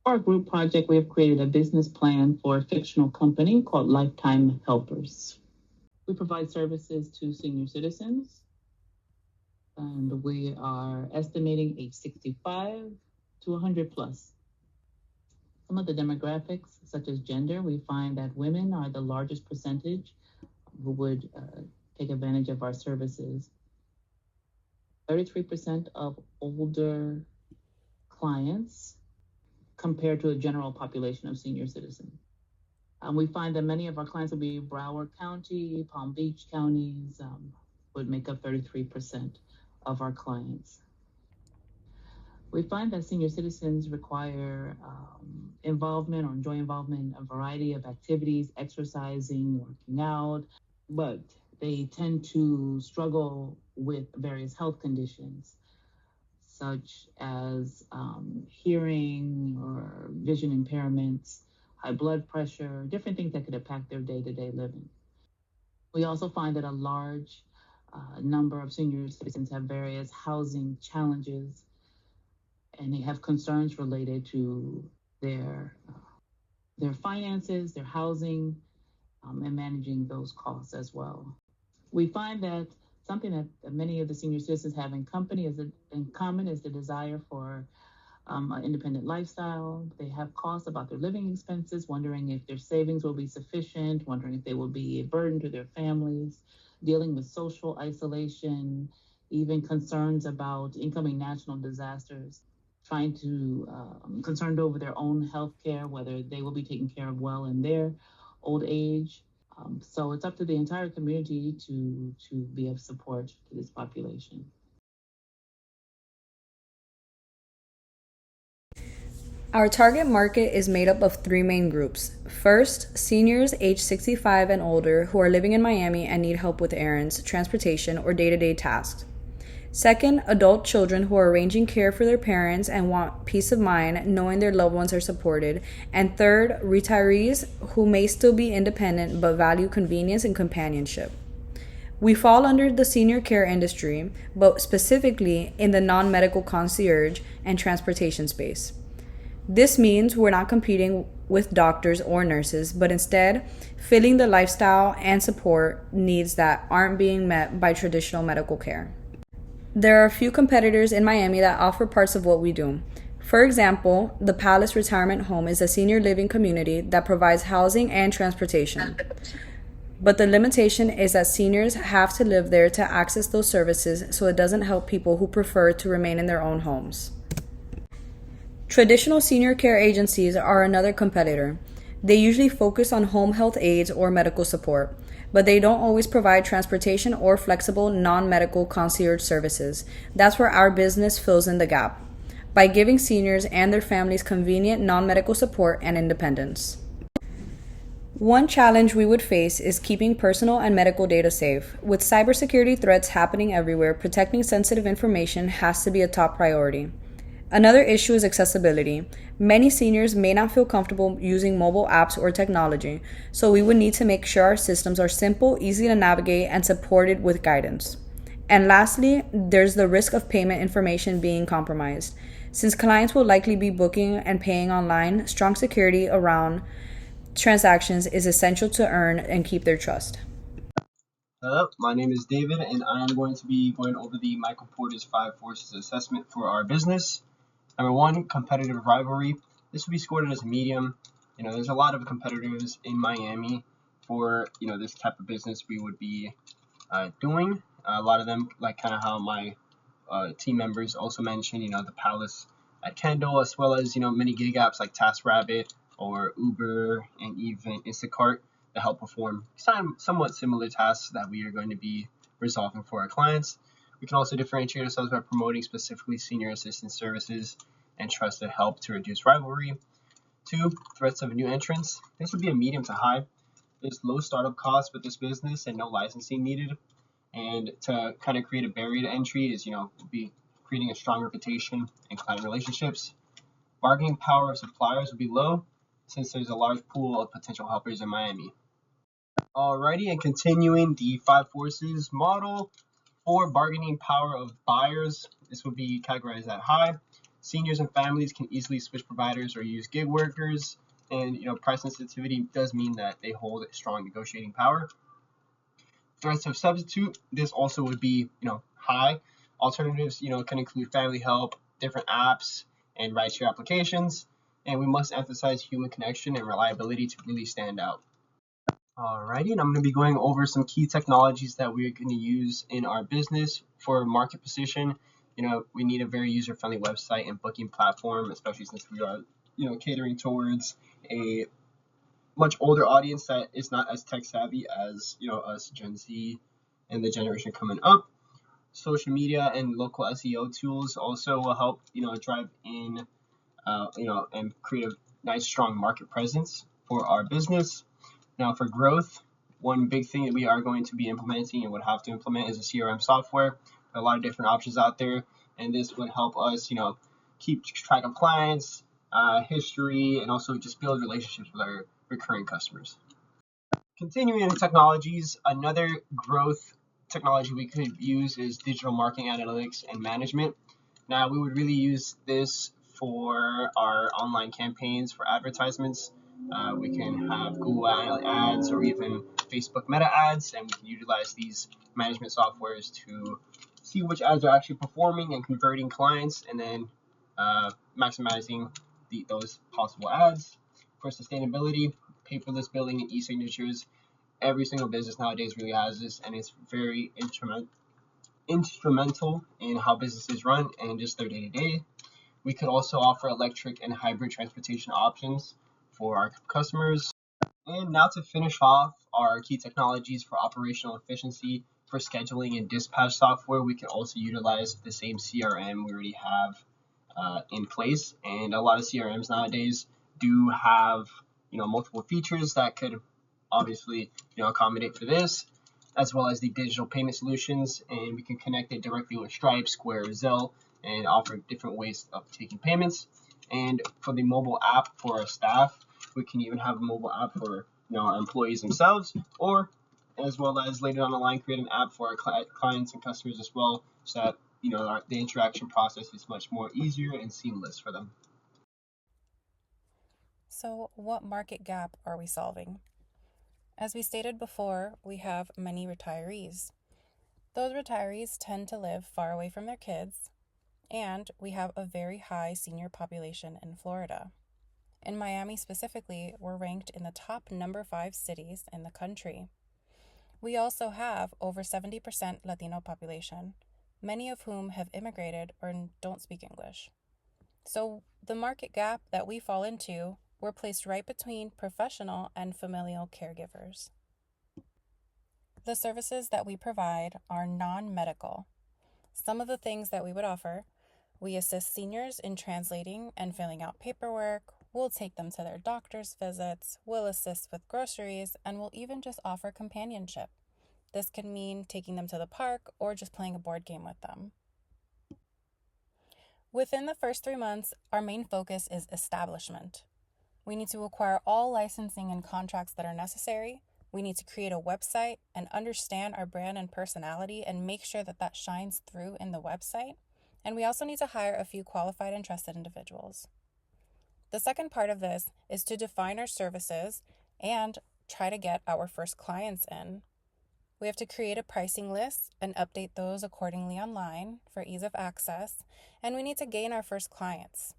For our group project, we have created a business plan for a fictional company called Lifetime Helpers. We provide services to senior citizens, and we are estimating age 65 to 100 plus. Some of the demographics, such as gender, we find that women are the largest percentage who would take advantage of our services. 33% of older clients compared to a general population of senior citizens. We find that many of our clients will be Broward County, Palm Beach counties, would make up 33% of our clients. We find that senior citizens require involvement or enjoy involvement in a variety of activities, exercising, working out, but they tend to struggle with various health conditions, such as hearing or vision impairments, high blood pressure, different things that could impact their day-to-day living. We also find that a large number of senior citizens have various housing challenges, and they have concerns related to their finances, their housing, and managing those costs as well. We find that something that many of the senior citizens have in common is the desire for an independent lifestyle. They have costs about their living expenses, wondering if their savings will be sufficient, wondering if they will be a burden to their families, dealing with social isolation, even concerns about incoming national disasters, trying to concerned over their own health care, whether they will be taken care of well in their old age. So it's up to the entire community to be of support to this population. Our target market is made up of three main groups. First, seniors age 65 and older who are living in Miami and need help with errands, transportation, or day-to-day tasks. Second, adult children who are arranging care for their parents and want peace of mind knowing their loved ones are supported. And third, retirees who may still be independent but value convenience and companionship. We fall under the senior care industry, but specifically in the non-medical concierge and transportation space. This means we're not competing with doctors or nurses, but instead filling the lifestyle and support needs that aren't being met by traditional medical care. There are a few competitors in Miami that offer parts of what we do. For example, the Palace Retirement Home is a senior living community that provides housing and transportation. But the limitation is that seniors have to live there to access those services, so it doesn't help people who prefer to remain in their own homes. Traditional senior care agencies are another competitor. They usually focus on home health aides or medical support, but they don't always provide transportation or flexible non-medical concierge services. That's where our business fills in the gap, by giving seniors and their families convenient non-medical support and independence. One challenge we would face is keeping personal and medical data safe. With cybersecurity threats happening everywhere, protecting sensitive information has to be a top priority. Another issue is accessibility. Many seniors may not feel comfortable using mobile apps or technology, so we would need to make sure our systems are simple, easy to navigate, and supported with guidance. And lastly, there's the risk of payment information being compromised. Since clients will likely be booking and paying online, strong security around transactions is essential to earn and keep their trust. Hello, my name is David, and I am going to be going over the Michael Porter's 5 Forces assessment for our business. Number 1, competitive rivalry. This would be scored as a medium. There's a lot of competitors in Miami for, this type of business we would be doing. A lot of them, like kind of how my team members also mentioned, the Palace at Kendall, as well as, many gig apps like TaskRabbit or Uber and even Instacart that help perform somewhat similar tasks that we are going to be resolving for our clients. We can also differentiate ourselves by promoting specifically senior assistance services and trusted help to reduce rivalry. 2, threats of new entrants. This would be a medium to high. There's low startup costs with this business and no licensing needed. And to kind of create a barrier to entry is, would be creating a strong reputation and client relationships. Bargaining power of suppliers would be low since there's a large pool of potential helpers in Miami. Alrighty, and continuing the 5 Forces model for bargaining power of buyers, this would be categorized at high, Seniors and families can easily switch providers or use gig workers, and price sensitivity does mean that they hold a strong negotiating power. Threats of substitute, this also would be high. Alternatives can include family help, different apps, and rideshare applications, and we must emphasize human connection and reliability to really stand out. Alrighty, and I'm going to be going over some key technologies that we're going to use in our business for market position. We need a very user-friendly website and booking platform, especially since we are catering towards a much older audience that is not as tech savvy as us Gen Z and the generation coming up. Social media and local SEO tools also will help drive in and create a nice strong market presence for our business. Now for growth, one big thing that we are going to be implementing and would have to implement is a CRM software. There are a lot of different options out there, and this would help us keep track of clients, history, and also just build relationships with our recurring customers. Continuing in technologies, another growth technology we could use is digital marketing analytics and management. Now we would really use this for our online campaigns for advertisements. We can have Google ads or even Facebook meta ads, and we can utilize these management softwares to see which ads are actually performing and converting clients, and then maximizing those possible ads. For sustainability, paperless billing and e-signatures, every single business nowadays really has this, and it's very instrumental in how businesses run and just their day-to-day. We could also offer electric and hybrid transportation options for our customers. And now to finish off our key technologies for operational efficiency, for scheduling and dispatch software, we can also utilize the same CRM we already have in place. And a lot of CRMs nowadays do have multiple features that could obviously accommodate for this, as well as the digital payment solutions, and we can connect it directly with Stripe, Square, Zelle, and offer different ways of taking payments. And for the mobile app for our staff, we can even have a mobile app for our employees themselves, or as well as later on the line create an app for our clients and customers as well, so that the interaction process is much more easier and seamless for them. So what market gap are we solving? As we stated before, we have many retirees. Those retirees tend to live far away from their kids, and we have a very high senior population in Florida. In Miami specifically, we're ranked in the top number 5 cities in the country. We also have over 70% Latino population, many of whom have immigrated or don't speak English. So the market gap that we fall into, we're placed right between professional and familial caregivers. The services that we provide are non-medical. Some of the things that we would offer: we assist seniors in translating and filling out paperwork, we'll take them to their doctor's visits, we'll assist with groceries, and we'll even just offer companionship. This can mean taking them to the park or just playing a board game with them. Within the first 3 months, our main focus is establishment. We need to acquire all licensing and contracts that are necessary. We need to create a website and understand our brand and personality and make sure that that shines through in the website. And we also need to hire a few qualified and trusted individuals. The second part of this is to define our services and try to get our first clients in. We have to create a pricing list and update those accordingly online for ease of access, and we need to gain our first clients.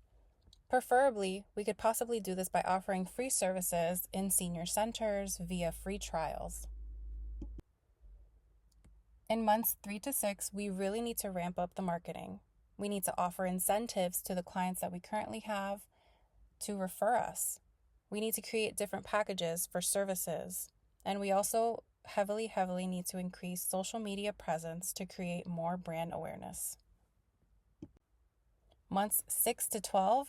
Preferably, we could possibly do this by offering free services in senior centers via free trials. In months 3 to 6, we really need to ramp up the marketing. We need to offer incentives to the clients that we currently have to refer us. We need to create different packages for services, and we also heavily need to increase social media presence to create more brand awareness. Months 6 to 12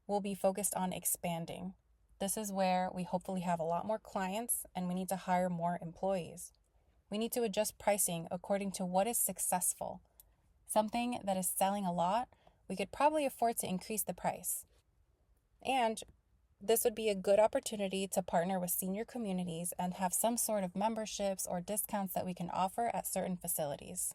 will be focused on expanding. This is where we hopefully have a lot more clients and we need to hire more employees. We need to adjust pricing according to what is successful. Something that is selling a lot, we could probably afford to increase the price. And this would be a good opportunity to partner with senior communities and have some sort of memberships or discounts that we can offer at certain facilities.